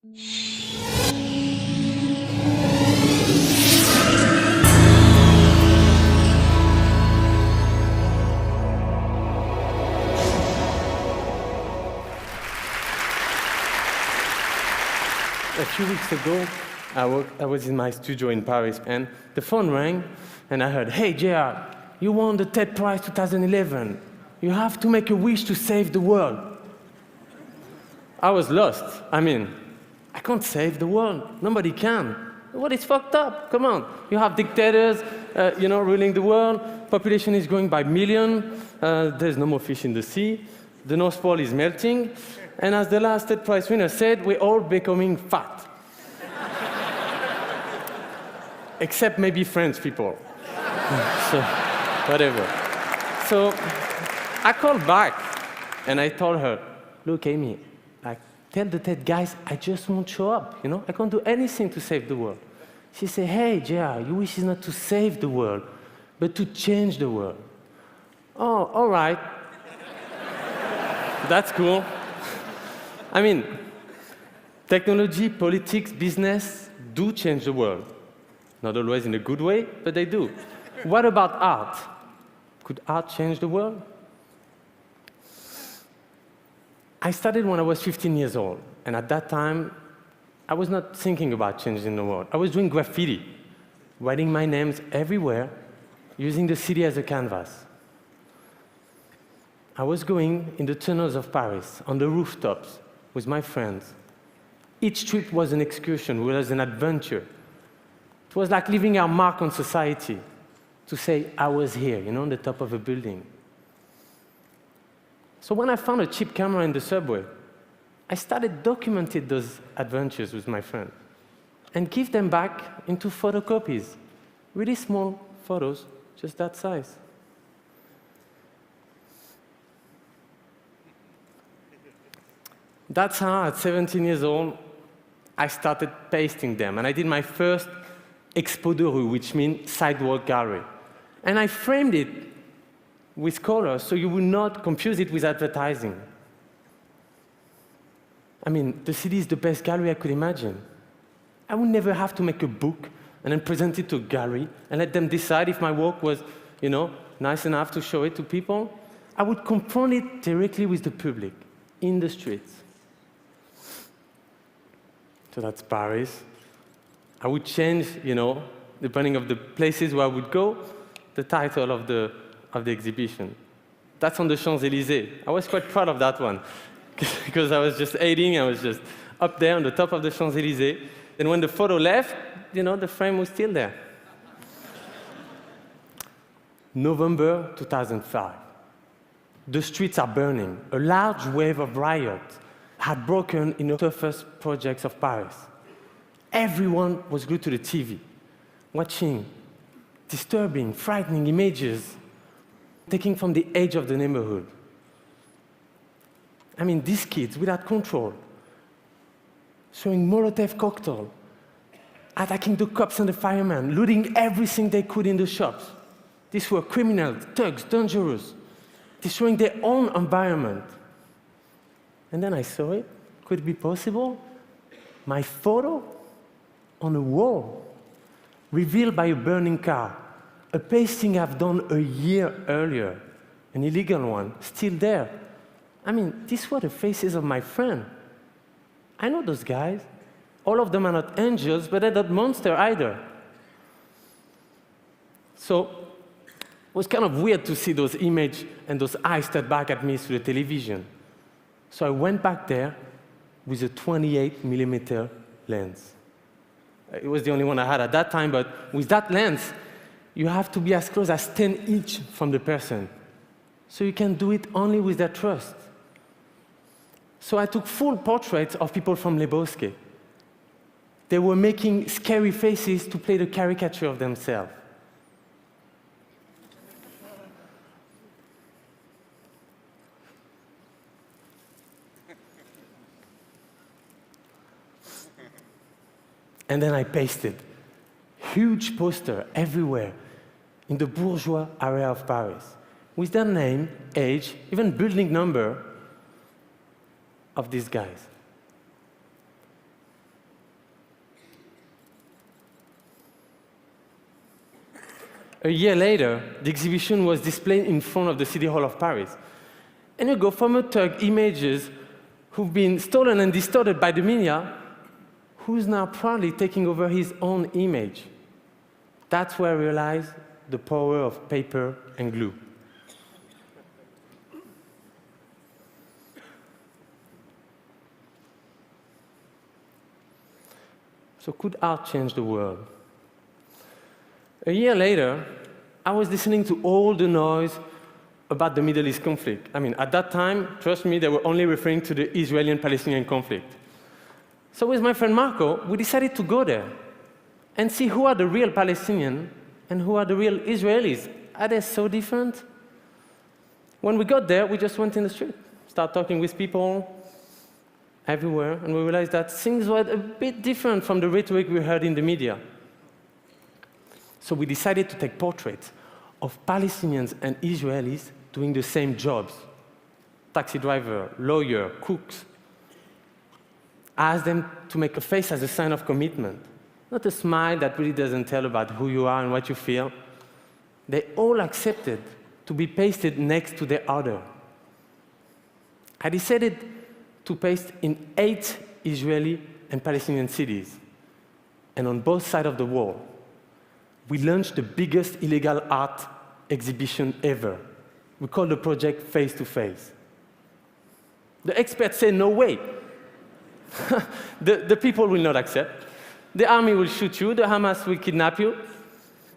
A few weeks ago, I was in my studio in Paris, and the phone rang, and I heard, "Hey, JR, you won the TED Prize 2011. You have to make a wish to save the world." I was lost. I can't save the world. Nobody can. What is fucked up? Come on. You have dictators, ruling the world. Population is growing by millions. There's no more fish in the sea. The North Pole is melting. And as the last TED Prize winner said, we're all becoming fat. Except maybe French people. So, whatever. So, I called back, and I told her, "Look, Amy, tell the TED guys I just won't show up, I can't do anything to save the world." She said, "Hey, JR, your wish is not to save the world, but to change the world." "Oh, all right." That's cool. Technology, politics, business do change the world. Not always in a good way, but they do. What about art? Could art change the world? I started when I was 15 years old, and at that time, I was not thinking about changing the world. I was doing graffiti, writing my names everywhere, using the city as a canvas. I was going in the tunnels of Paris, on the rooftops, with my friends. Each trip was an excursion, was an adventure. It was like leaving our mark on society, to say, I was here, on the top of a building. So when I found a cheap camera in the subway, I started documenting those adventures with my friends and give them back into photocopies, really small photos, just that size. That's how, at 17 years old, I started pasting them. And I did my first expo de rue, which means sidewalk gallery. And I framed it with colors so you would not confuse it with advertising. The city is the best gallery I could imagine. I would never have to make a book and then present it to a gallery and let them decide if my work was, nice enough to show it to people. I would confront it directly with the public, in the streets. So that's Paris. I would change, depending on the places where I would go, the title of the exhibition. That's on the Champs-Élysées. I was quite proud of that one, because I was just 18, I was just up there on the top of the Champs-Élysées. And when the photo left, the frame was still there. November 2005. The streets are burning. A large wave of riot had broken in the toughest projects of Paris. Everyone was glued to the TV, watching disturbing, frightening images taken from the edge of the neighborhood. These kids, without control, throwing Molotov cocktail, attacking the cops and the firemen, looting everything they could in the shops. These were criminals, thugs, dangerous, destroying their own environment. And then I saw it. Could it be possible? My photo on a wall, revealed by a burning car, a pasting I've done a year earlier, an illegal one, still there. These were the faces of my friends. I know those guys. All of them are not angels, but they're not monsters either. So it was kind of weird to see those images and those eyes stared back at me through the television. So I went back there with a 28mm lens. It was the only one I had at that time, but with that lens, you have to be as close as 10 inches from the person. So you can do it only with their trust. So I took full portraits of people from Le Bosquet. They were making scary faces to play the caricature of themselves. And then I pasted huge poster everywhere in the bourgeois area of Paris with their name, age, even building number of these guys. A year later, the exhibition was displayed in front of the City Hall of Paris. And you go former thug images who've been stolen and distorted by the media, who's now proudly taking over his own image. That's where I realized the power of paper and glue. So could art change the world? A year later, I was listening to all the noise about the Middle East conflict. I mean, at that time, trust me, they were only referring to the Israeli and Palestinian conflict. So with my friend Marco, we decided to go there and see who are the real Palestinians and who are the real Israelis. Are they so different? When we got there, we just went in the street, started talking with people everywhere, and we realized that things were a bit different from the rhetoric we heard in the media. So we decided to take portraits of Palestinians and Israelis doing the same jobs. Taxi driver, lawyer, cooks. Ask them to make a face as a sign of commitment. Not a smile that really doesn't tell about who you are and what you feel. They all accepted to be pasted next to the other. I decided to paste in 8 Israeli and Palestinian cities. And on both sides of the wall, we launched the biggest illegal art exhibition ever. We called the project Face to Face. The experts say, no way. the people will not accept. The army will shoot you. The Hamas will kidnap you.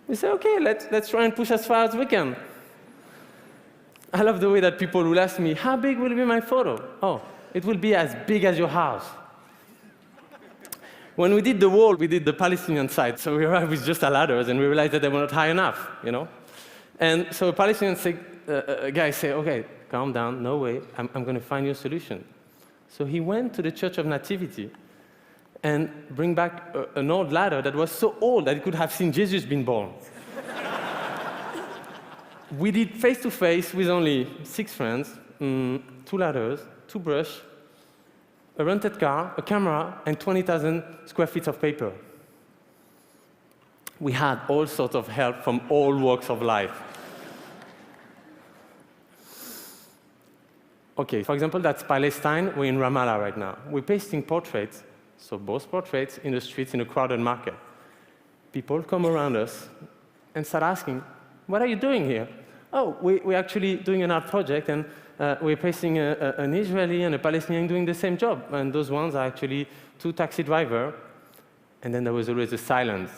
We say, OK, let's try and push as far as we can. I love the way that people will ask me, how big will be my photo? Oh, it will be as big as your house. When we did the wall, we did the Palestinian side. So we arrived with just ladders, and we realized that they were not high enough, you know? And so a Palestinian guy said, OK, calm down, no way, I'm going to find you a solution. So he went to the Church of Nativity and bring back an old ladder that was so old that it could have seen Jesus being born. We did face-to-face with only 6 friends, 2 ladders, 2 brushes, a rented car, a camera, and 20,000 square feet of paper. We had all sorts of help from all walks of life. OK, for example, that's Palestine. We're in Ramallah right now. We're pasting portraits, so both portraits in the streets in a crowded market. People come around us and start asking, what are you doing here? Oh, we're actually doing an art project, and we're pasting an Israeli and a Palestinian doing the same job. And those ones are actually 2 taxi drivers. And then there was always a silence.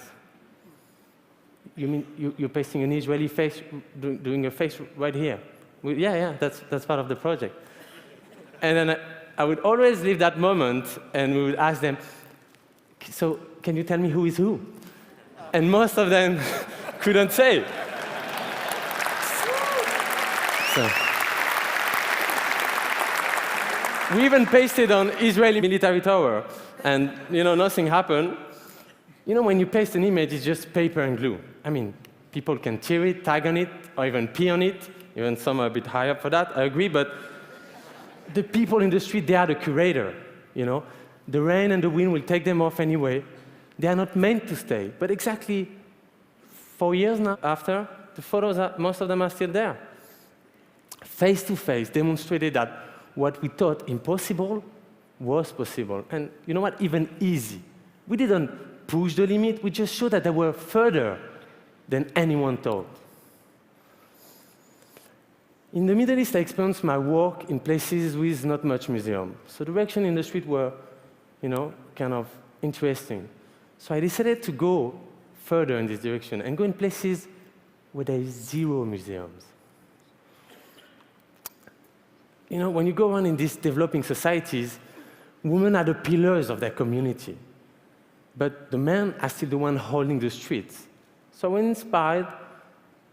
You mean you're pasting an Israeli face, doing a face right here? Yeah, that's part of the project. And then I would always leave that moment, and we would ask them, so can you tell me who is who? And most of them couldn't say. So. We even pasted on Israeli military tower, and nothing happened. When you paste an image, it's just paper and glue. I mean, people can tear it, tag on it, or even pee on it. Even some are a bit high up for that, I agree, but the people in the street, they are the curator, The rain and the wind will take them off anyway. They are not meant to stay. But exactly 4 years now after, the photos, most of them are still there. Face to Face demonstrated that what we thought impossible was possible. And you know what? Even easy. We didn't push the limit. We just showed that they were further than anyone thought. In the Middle East, I experienced my work in places with not much museum. So the reaction in the street were, kind of interesting. So I decided to go further in this direction and go in places where there is 0 museums. When you go around in these developing societies, women are the pillars of their community. But the men are still the one holding the streets. So I was inspired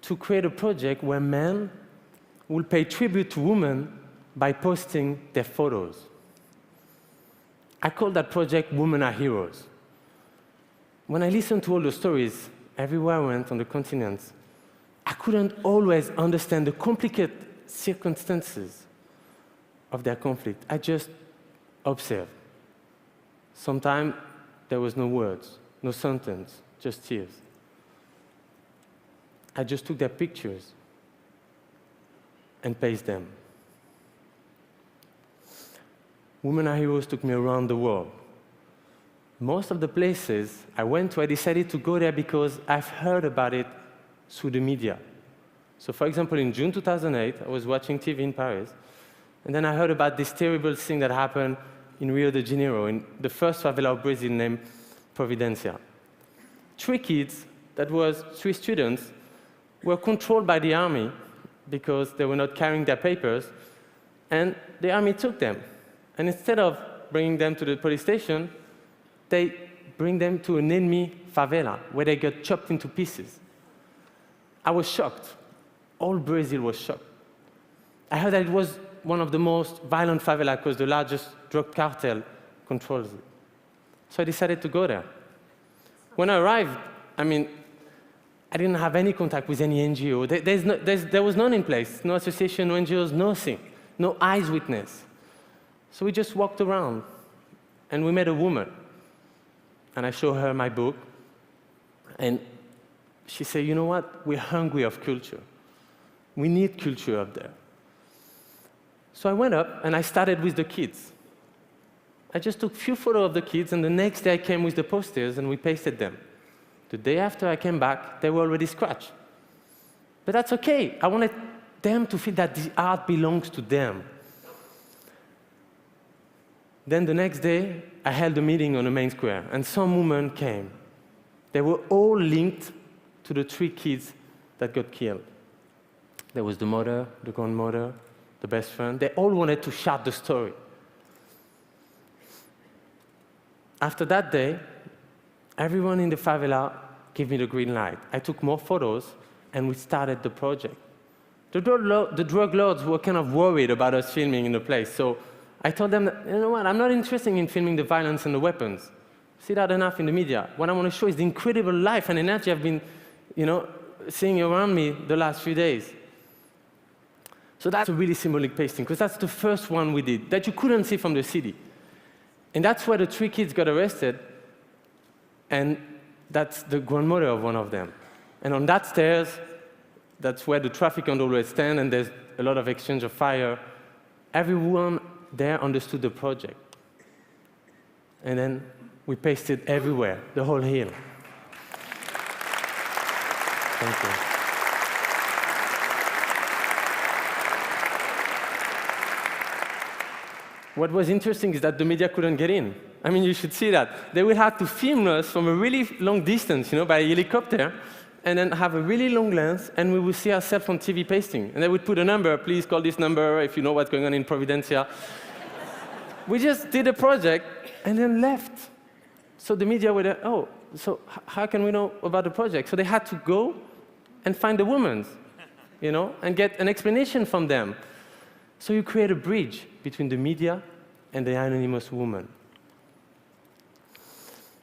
to create a project where men will pay tribute to women by posting their photos. I call that project Women Are Heroes. When I listened to all the stories, everywhere I went on the continents, I couldn't always understand the complicated circumstances of their conflict. I just observed. Sometimes there was no words, no sentence, just tears. I just took their pictures and pasted them. Women Are Heroes took me around the world. Most of the places I went to, I decided to go there because I've heard about it through the media. So for example, in June 2008, I was watching TV in Paris, and then I heard about this terrible thing that happened in Rio de Janeiro, in the first favela of Brazil named Providencia. 3 kids, that was 3 students, were controlled by the army because they were not carrying their papers, and the army took them. And instead of bringing them to the police station, they bring them to an enemy favela, where they got chopped into pieces. I was shocked. All Brazil was shocked. I heard that it was one of the most violent favelas because the largest drug cartel controls it. So I decided to go there. When I arrived, I didn't have any contact with any NGO. There was none in place. No association, no NGOs, nothing. No eyes witness. So we just walked around, and we met a woman. And I showed her my book, and she said, you know what? We're hungry of culture. We need culture up there. So I went up, and I started with the kids. I just took a few photos of the kids, and the next day I came with the posters, and we pasted them. The day after I came back, they were already scratched. But that's okay. I wanted them to feel that the art belongs to them. Then the next day, I held a meeting on the main square, and some women came. They were all linked to the 3 kids that got killed. There was the mother, the grandmother, the best friend. They all wanted to share the story. After that day, everyone in the favela gave me the green light. I took more photos, and we started the project. The drug lords were kind of worried about us filming in the place, so I told them that, you know what, I'm not interested in filming the violence and the weapons. See that enough in the media. What I want to show is the incredible life and energy I've been, seeing around me the last few days. So that's a really symbolic pasting, because that's the first one we did, that you couldn't see from the city. And that's where the 3 kids got arrested, and that's the grandmother of one of them. And on that stairs, that's where the traffic control would stand, and there's a lot of exchange of fire. Everyone there understood the project. And then we pasted everywhere, the whole hill. Thank you. What was interesting is that the media couldn't get in. You should see that. They would have to film us from a really long distance, by helicopter, and then have a really long lens, and we would see ourselves on TV pasting. And they would put a number, please call this number if you know what's going on in Providencia. We just did a project and then left. So the media were there, oh, so how can we know about the project? So they had to go and find the women, and get an explanation from them. So you create a bridge between the media and the anonymous woman.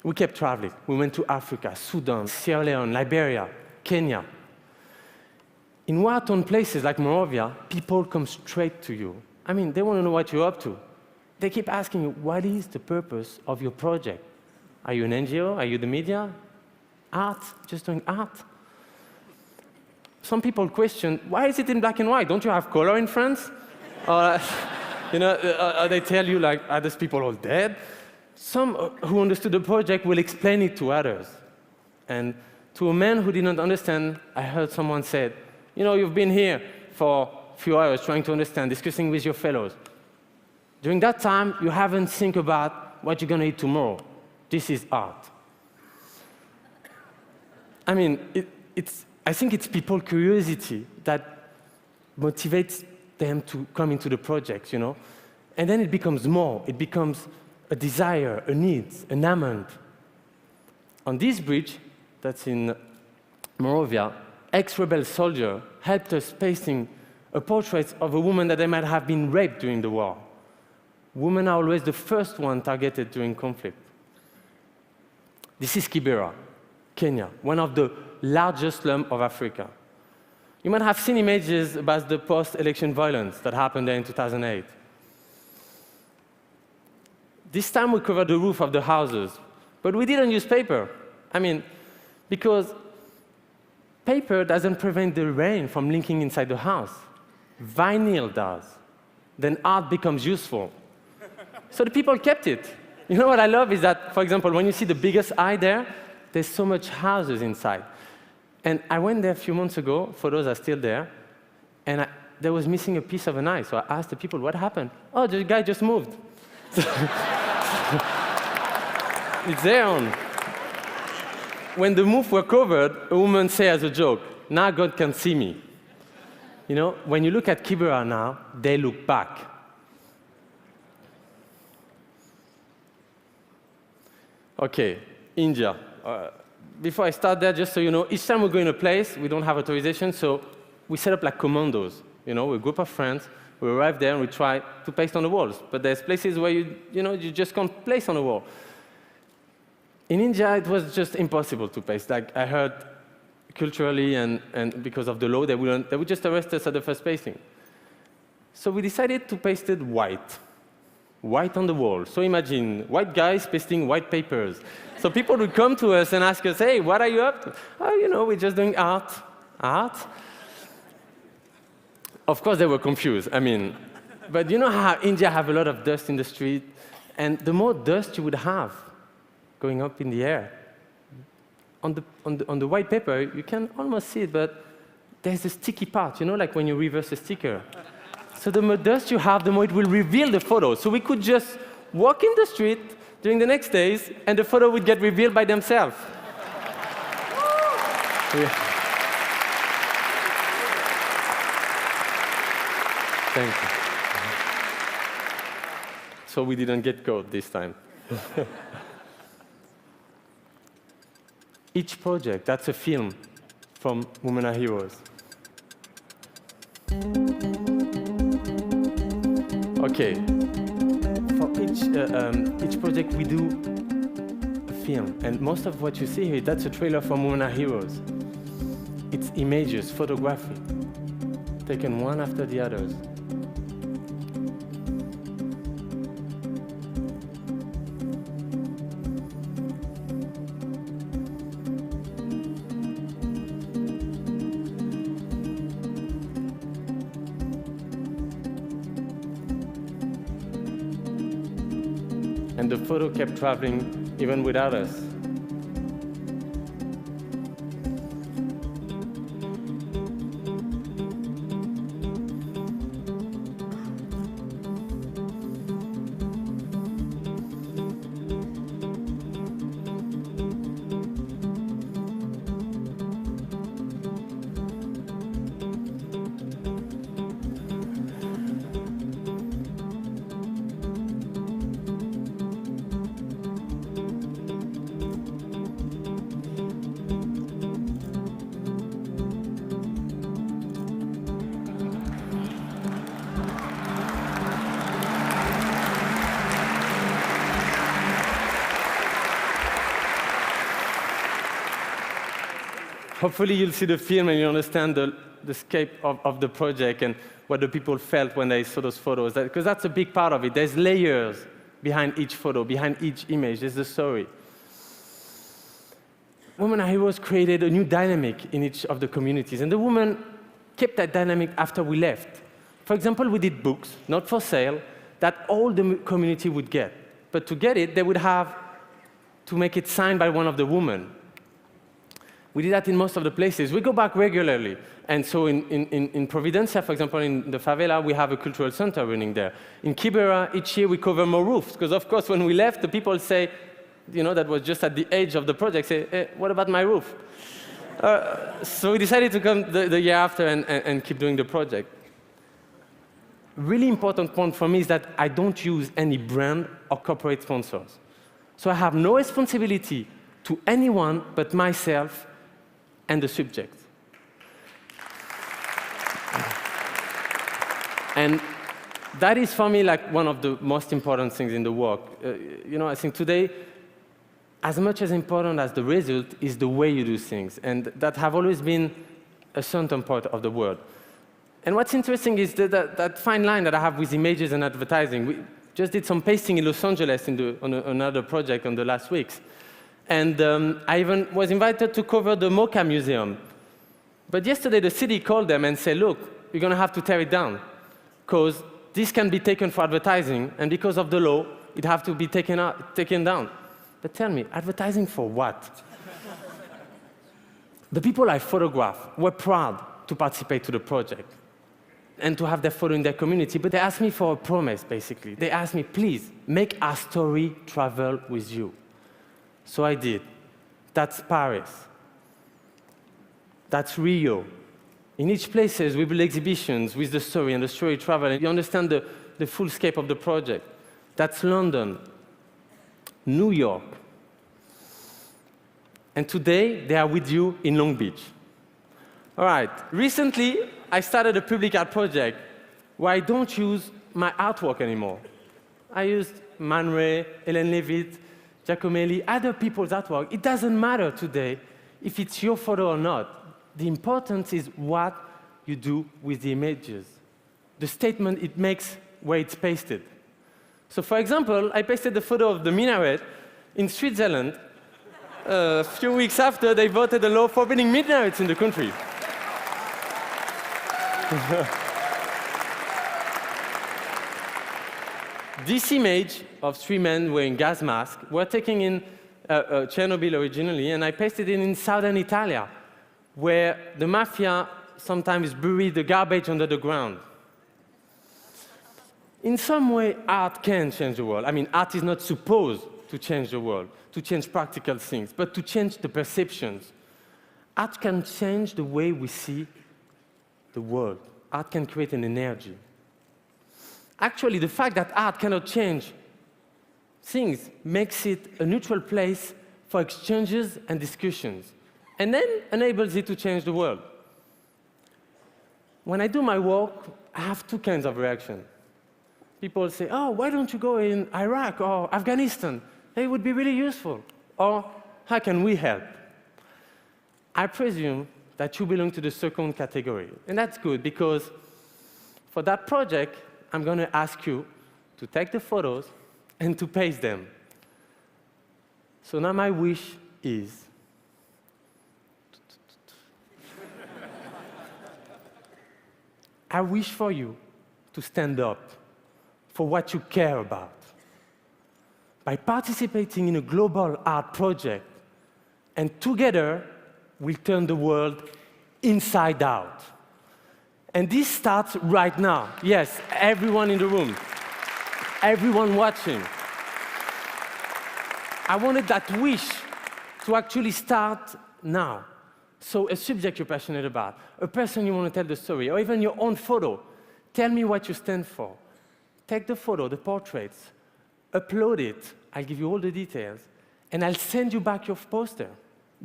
We kept traveling. We went to Africa, Sudan, Sierra Leone, Liberia, Kenya. In war-torn places like Monrovia, people come straight to you. They want to know what you're up to. They keep asking you, what is the purpose of your project? Are you an NGO? Are you the media? Art? Just doing art? Some people question, why is it in black and white? Don't you have color in France? Or they tell you, are these people all dead? Some who understood the project will explain it to others. And to a man who didn't understand, I heard someone say, you've been here for a few hours trying to understand, discussing with your fellows. During that time, you haven't think about what you're going to eat tomorrow. This is art. I think it's people's curiosity that motivates them to come into the project, And then it becomes more. It becomes a desire, a need, an amount. On this bridge, that's in Monrovia, ex-rebel soldier helped us pasting a portrait of a woman that they might have been raped during the war. Women are always the first one targeted during conflict. This is Kibera, Kenya, one of the largest slums of Africa. You might have seen images about the post-election violence that happened there in 2008. This time we covered the roof of the houses, but we didn't use paper. Because Paper doesn't prevent the rain from leaking inside the house. Vinyl does. Then art becomes useful. So the people kept it. You know what I love is that, for example, when you see the biggest eye there, there's so much houses inside. And I went there a few months ago, photos are still there, and there was missing a piece of an eye. So I asked the people, what happened? Oh, the guy just moved. It's there on. When the moves were covered, a woman said as a joke, now God can see me. You know, when you look at Kibera now, they look back. Okay, India. Before I start there, just so you know, each time we go in a place, we don't have authorization, so we set up like commandos. You know, a group of friends, we arrive there and we try to paste on the walls. But there's places where you just can't place on the wall. In India, it was just impossible to paste. Like I heard, culturally and because of the law, they would just arrest us at the first pasting. So we decided to paste it white. White on the wall. So imagine white guys pasting white papers. So people would come to us and ask us, hey, what are you up to? Oh, you know, we're just doing art. Art? Of course, they were confused. I mean, but you know how India have a lot of dust in the street? And the more dust you would have going up in the air, on the white paper, you can almost see it, but there's a sticky part, you know, like when you reverse a sticker. So the more dust you have, the more it will reveal the photo. So we could just walk in the street during the next days, and the photo would get revealed by themselves. Yeah. Thank you. So we didn't get caught this time. Each project, that's a film from Women Are Heroes. Okay, for each project we do a film, and most of what you see here, that's a trailer from Women Are Heroes. It's images, photography, taken one after the others. And the photo kept traveling even without us. Hopefully you'll see the film and you understand the scope of the project and what the people felt when they saw those photos. Because that's a big part of it. There's layers behind each photo, behind each image. There's the story. Women Are Heroes created a new dynamic in each of the communities, and the women kept that dynamic after we left. For example, we did books, not for sale, that all the community would get. But to get it, they would have to make it signed by one of the women. We did that in most of the places. We go back regularly. And so in Providencia, for example, in the favela, we have a cultural center running there. In Kibera, each year we cover more roofs. Because, of course, when we left, the people say, you know, that was just at the edge of the project, say, hey, what about my roof? So we decided to come the year after and keep doing the project. Really important point for me is that I don't use any brand or corporate sponsors. So I have no responsibility to anyone but myself and the subject. And that is, for me, like one of the most important things in the work. You know, I think today, as much as important as the result is the way you do things, and that have always been a certain part of the world. And what's interesting is that fine line that I have with images and advertising. We just did some pasting in Los Angeles on another project on the last weeks. And I even was invited to cover the MoCA Museum. But yesterday, the city called them and said, look, you're going to have to tear it down, because this can be taken for advertising, and because of the law, it has to be taken down. But tell me, advertising for what? The people I photographed were proud to participate to the project and to have their photo in their community, but they asked me for a promise, basically. They asked me, please, make our story travel with you. So I did. That's Paris. That's Rio. In each place, we build exhibitions with the story, and the story travel, and you understand the full scope of the project. That's London, New York. And today, they are with you in Long Beach. All right, recently, I started a public art project where I don't use my artwork anymore. I used Man Ray, Hélène Lévite, Giacomelli, other people's artwork. It doesn't matter today if it's your photo or not. The importance is what you do with the images, the statement it makes where it's pasted. So for example, I pasted the photo of the minaret in Switzerland a few weeks after they voted a law forbidding minarets in the country. This image of three men wearing gas masks were taken in Chernobyl originally, and I pasted it in southern Italy, where the mafia sometimes bury the garbage under the ground. In some way, art can change the world. I mean, art is not supposed to change the world, to change practical things, but to change the perceptions. Art can change the way we see the world. Art can create an energy. Actually, the fact that art cannot change things makes it a neutral place for exchanges and discussions, and then enables it to change the world. When I do my work, I have two kinds of reaction. People say, oh, why don't you go in Iraq or Afghanistan? It would be really useful. Or, how can we help? I presume that you belong to the second category. And that's good, because for that project, I'm going to ask you to take the photos and to paste them. So now my wish is I wish for you to stand up for what you care about. By participating in a global art project, and together we'll turn the world inside out. And this starts right now. Yes, everyone in the room, everyone watching. I wanted that wish to actually start now. So a subject you're passionate about, a person you want to tell the story, or even your own photo. Tell me what you stand for. Take the photo, the portraits, upload it. I'll give you all the details, and I'll send you back your poster.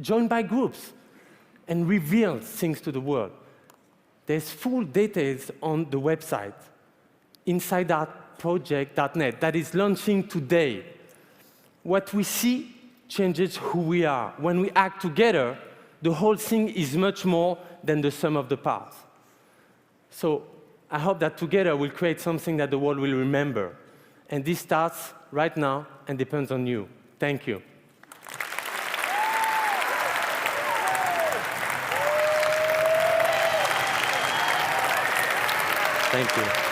Join by groups and reveal things to the world. There's full details on the website, InsideArtProject.net, that is launching today. What we see changes who we are. When we act together, the whole thing is much more than the sum of the parts. So I hope that together we'll create something that the world will remember. And this starts right now and depends on you. Thank you. Thank you.